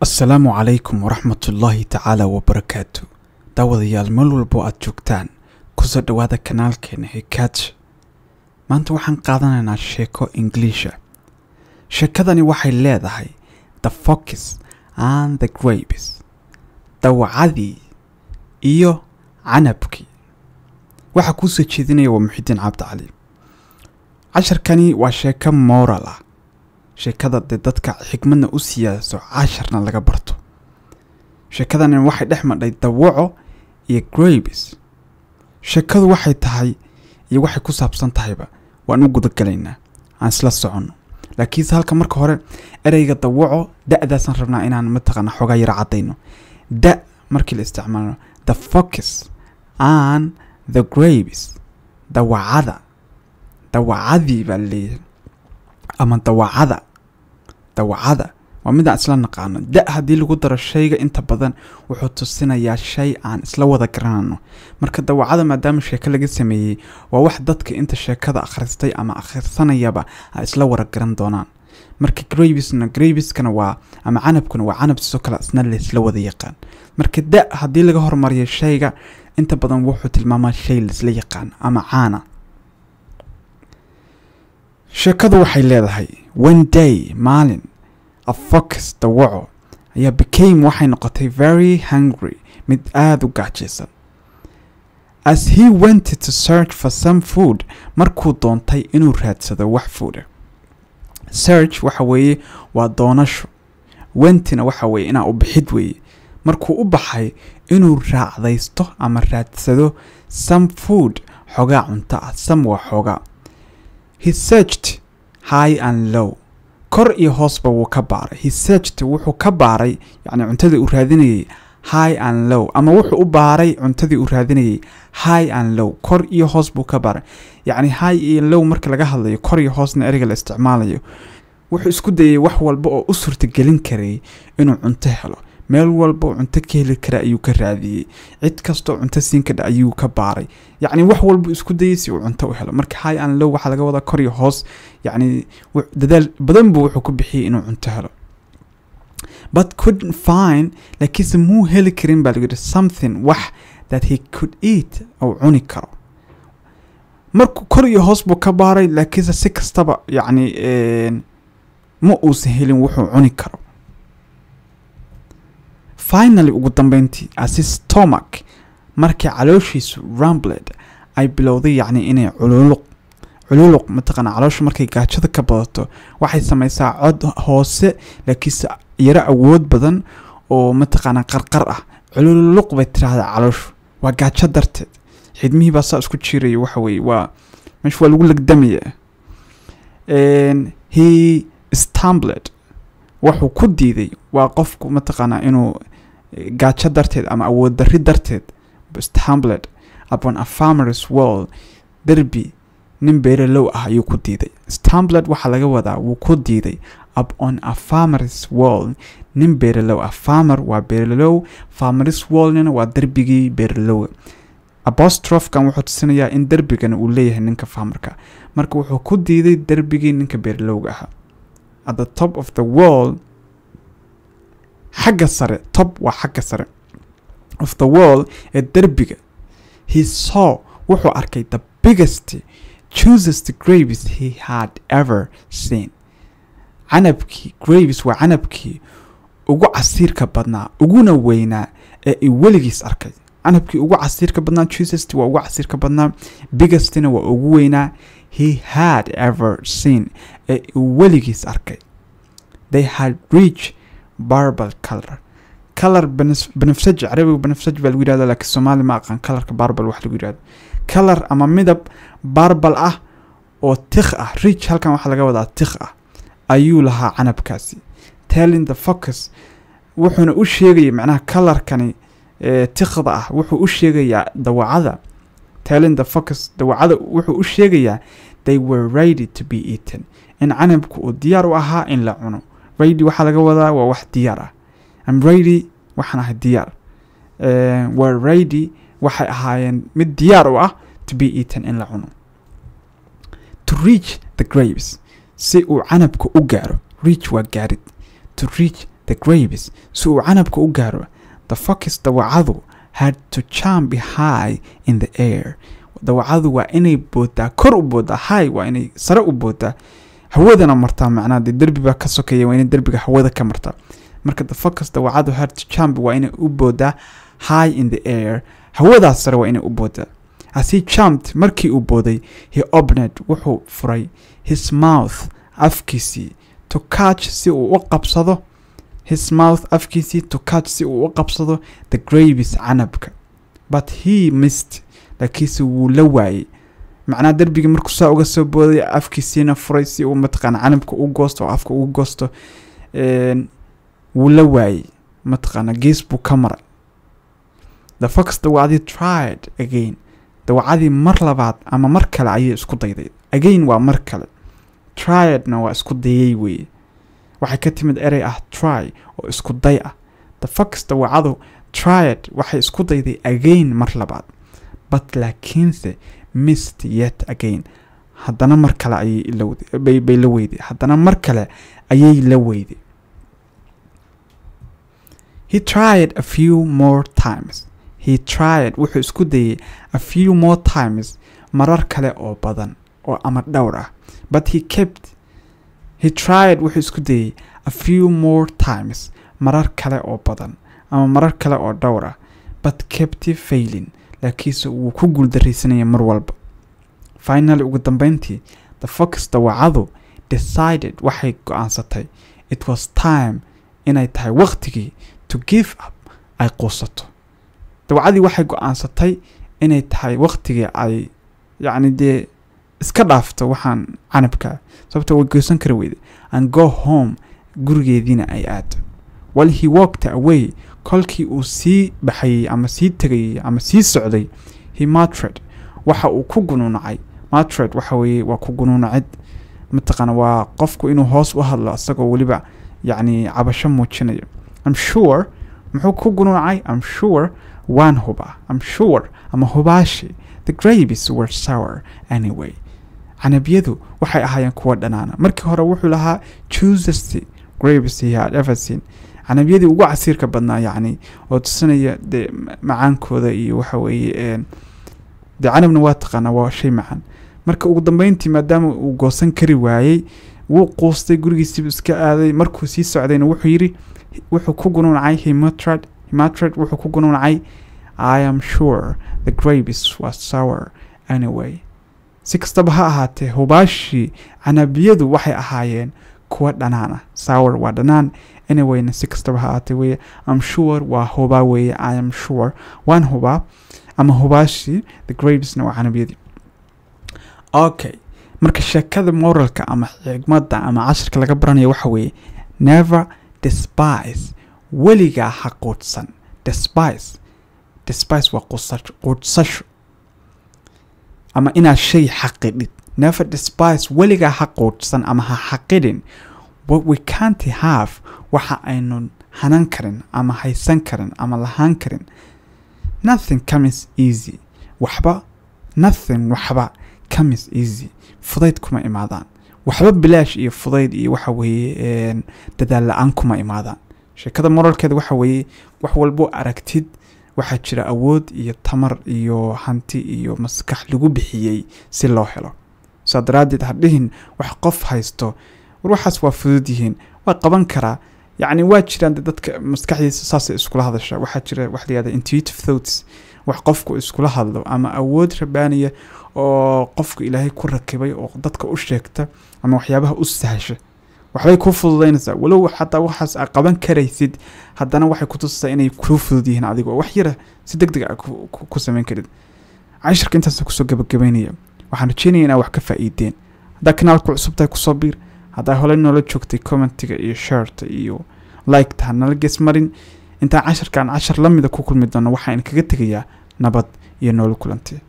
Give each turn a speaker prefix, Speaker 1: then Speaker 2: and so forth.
Speaker 1: السلام عليكم ورحمة الله تعالى وبركاته. داوديال meel walbo aad joogtaan kusoo dhawaada kanaalkeena Hikach. maanta waxaan qaadanaynaa sheeko English ah. sheekadani waxay leedahay The Fox and the Grapes, dawacadii iyo canabkii. waxa ku soo jeedinaya waa Muxyidiin Cabdi Cali. casharkani waa sheeko moral ah, sheekada dadka xikmadna u siyaaso casharna laga barto. sheekadani waxay dhexmadhay dawaco iyo grapes. sheekadu waxay tahay iyo waxay ku saabsan tahayba waan u guda galaynaa aan isla socono. laakiin halka marka hore ereyga dawaco da'daasan rabnaa inaan mataqana xogaa yar cadayno. da markii la isticmaalo The Fox and the Grapes, dawacadii baa leeyahay ama dawacada waa mid aan isla naqaano. da haddii lagu daro shayga inta badan wuxuu tusinayaa shay aan isla wada garanano. marka dawacada maadaama sheeko laga sameeyey waa wax dadka inta sheekada akhristay ama akhrisanayaba ay isla wada garan doonaan. marka grapeskana waa ama canabkuna waa canab sidoo kale isna la isla wada yaqaan. marka da haddii laga hormariyo shayga inta badan wuxuu tilmaamaa shay la isla yaqaan ama caana. sheekadu waxay leedahay one day maalin a fox dawaco ayaa waxay noqotay very hungry, mid aad u gaajaysan. as he wanted to search for some food, markuu doontay inuu raadsado wax food. search waxa weeye waa doonasho, wantina waxa weeye inaa u bixid weeye. markuu u baxay inuu raacdaysto ama raadsado some food, xogaa cunto ah. some waa xogaa. he searched high and low, kor iyo hoosba wuu ka baaray. he searched wuxuu ka baaray yani cuntadii uu raadinayay high and low, ama wuxuu u baaray cuntadii uu raadinayay high and low, kor iyo hoos buu ka baaray. yani high iyo low marka laga hadlayo kor iyo hoosna ereyga la isticmaalayo, wuxuu isku dayay wax walba oo u suurtagelin karay inuu cunto helo. meel walba oo cunto ka heli kara ayuu ka raadiyey. cid kastoo cunto siin kara ayuu ka baaray. yani wax walba isku dayay si uu cunto u helo. marka high and low waxa laga wadaa kor iyo hoos. yani dadaal badan buu wuxuu ku bixiyay inuu cunto helo. but couldn't find, laakiinse muu heli karin baa lagu yidhi something, wax that he could eat oo cuni karo. markuu kor iyo hoos buu ka baaray laakiinse si kastaba yani ma uusan helin wuxuu cuni karo. finally ugu dambeyntii as his stomach, markii calooshiisu rumbled, ay bilowday yani inay cululuq mataqana calooshu markay gaajada ka badato waxay samaysaa cod hoose laakiinse yara awood badan oo mataqana qarqar ah. cululuq bay tiraahdaa calooshu, waa gaajo darteed. xidmihii baa saa isku jiiraya waxa weeye waa meesha waa lagu lagdamaya. he stumbled, wuxuu ku diiday, waa qofku mataqana inuu gaajo darteed ama awood darri darteed. stumbled upon a farmer's wall, derbi nin beeralow ah ayuu ku diiday. stumbled waxa laga wadaa wuu ku diiday upon a farmer's wall, nin beeralow ah. farmer waa beeralow, farmer's wallna waa derbigii beeralow. apostrophe-kan wuxuu tusinayaa in derbigana uu leeyahay ninka farmerka. marka wuxuu ku diiday derbigii ninka beeralowga ahaa. at the top of the wall, xagga sare, top waa xagga sare of the wall ee derbiga. he saw, wuxuu arkay the biggest, choosest grapes he had ever seen. canabkii grapes waa canabkii ugu casiirka badnaa uguna weynaa ee uu weligiis arkay. canabkii ugu casiirka badnaa, choosest waa ugu casiirka badnaa, biggestna waa ugu weynaa. he had ever seen ee uu weligiis arkay. they had rich purple color benefsaj, carabiga benefsaj baa lagu yidhahdaa laakiin Soomaali ma aqaan colorka purple wax lagu yidhahdo. color ama midab purple ah oo tikh ah. rich halkan waxa laga wadaa tikh ah ayuu lahaa canabkaasi. telling the fox, wuxuuna u sheegay macnaha colorkani tikhda ah wuxuu u sheegayaa dawacada. telling the fox, dawacada wuxuu u sheegayaa they were ready to be eaten, in canabku uu diyaar u ahaa in la cuno. ready waxa laga wadaa waa wax diyaar ah. I'm ready, waxaan ahay diyaar. were ready, waxay ahaayeen mid diyaar u ah to be eaten, in la cuno. to reach the grapes, si uu canabku u gaaro. reach waa gaarid. to reach the grapes si uu canabka u gaaro. The fox dawacadu had to jump high in the air. dawacadu waa inay boodaa kor u boodaa, high waa inay sare u boodaa, hawadana martaa macnaa dee derbi baa ka sokeeya, waa inay derbiga hawada ka martaa. marka the fox dawacadu had to jump waa inay u boodaa high in the air, hawadaas sare waa inay u boodaa. As he jumped, markii uu booday, he opened, wuxuu furay his mouth, afkiisii, to catch si uu u qabsado, his mouth, afkiisii, to catch si uu u qabsado the grapes, canabka. But he missed, laakiinse wuu la waayey. macnaa derbiga markuu saa uga soo booday, afkiisiina furay si uu mataqaana canabka u goosto oo afka ugu goosto, wuu la waayey, mataqaana gees buu ka maray. The fox dawacdii tried again. dawacadii mar labaad ama mar kale ayay isku dayday. again waa mar kale, triedna waa isku dayay weeye, waxay ka timid erey ah try oo isku day ah. the fox dawacadu tried waxay isku dayday again mar labaad, but laakiinse missed yet again, haddana mar kale ayay bay la weyday, haddana mar kale ayay la weyday. He tried a few more times. He tried wuxuu isku dayay a few more times, marar kale oo badan oo ama dhowr ah. But he tried wuxuu isku dayay a few more times, marar kale oo badan ama marar kale oo dhowr ah. But kept failing, laakiinse wuu ku guuldaraysanaya mar walba. Finally, ugu dambeyntii, the fox dawacadu decided, waxay go'aansatay, it was time, inay tahay waqtigii, to give up, ay quusato. dawacadii waxay go'aansatay inay tahay waqtigii ay yacni dee iska dhaafto waxaan canabka, sababtoo way goysan kari weyday, and go home, gurigeediina ay aado. While he walked away, kolkii uu sii baxayay ama sii tegayay ama sii socday, he muttered, waxa uu ku gunuunacay. muttered waxa weeye waa ku gunuunacid, mataqaana waa qofku inuu hoos u hadlo asagoo weliba yacni cabasho muujinayo. I'm sure, muxuu ku gunuunacay? I'm sure, waan huba. I'm sure, ama hubaashi, the grapes were sour anyway. canabyadu waxay ahaayeen kuwa dhanaana. markii hore wuxuu lahaa choosest grapes he had ever seen. canabyadii ugu casiirka badnaa yacni oo tusinaya dee macaankooda iyo waxa weeye dee canabna waa taqaana waa shay macaan. marka ugu dambeyntii maadaama uu goosan kari waayey, wuu quustay, gurigiisiibu iska aaday. markuu sii socdayna wuxuu yidhi, wuxuu ku gunuunacay, he muttered wuxuu ku gunuunacay, I am sure the grapes was sour anyway. si kastaba ha ahaatee, hubaashii canabyadu waxay ahaayeen kuwa dhanaana. sour waa dhanaan, anywayna si kastaba ha ahaatee weeye. I'm sure waa hubaa weeye, I am sure waan hubaa, ama hubaashii, the grapesna waa canabyadii. okay, marka sheekada moralka ama xigmadda ama cashirka laga baranayo waxa weeye, never despise, weligaa ha quudsan. despise waa quudsasho ama inaad shay xaqidhid. never despise, weligaa ha quudsan ama ha xaqidhin what we can't have, waxa aynu hanan karin ama haysan karin ama lahaan karin. nothing comes easy, waxba comes easy, fudayd kuma imaadaan. waxba bilaash iyo fudayd iyo waxa weeye dadaal la'aan kuma imaadaan. sheekada moralkeeda waxa weeye, wax walbo aragtid waxaa jira awood iyo tamar iyo hanti iyo maskax lagu bixiyey si loo helo. soo daraadeed ha dhihin wax qof haysto, war waxaas waa fudud yihiin, waa qaban karaa. yacni waa jiraan dadka maskaxdiisa saasay iskula hadasha. waxaa jira wax la yihahda intuitive thoughts, wax qofku iskula hadlo ama awood rabaaniya oo qofku ilaahay ku rakibay oo dadka u sheegta ama waxyaabaha u sahasha. waxbay ku fududaynaysaa, walow xataa waxaas aad qaban karaysid, haddana waxay ku tusaysaa inay kuu fudud yihiin adigoo wax yara si degdeg ah ku samayn karid. cashirka intaas kusoo gabagabaynaya, waxaan rajeynayaa inaad wax ka faa'iideen. haddaa kanaalku cusub tahay kusoo biir, haddaa hole noola joogtay commentiga iyo shareta iyo like-ta nala gees marin. intaan cashirkaan cashar la mida ku kulmi doono, waxaan kaga tegayaa nabad iyo noola kulantii.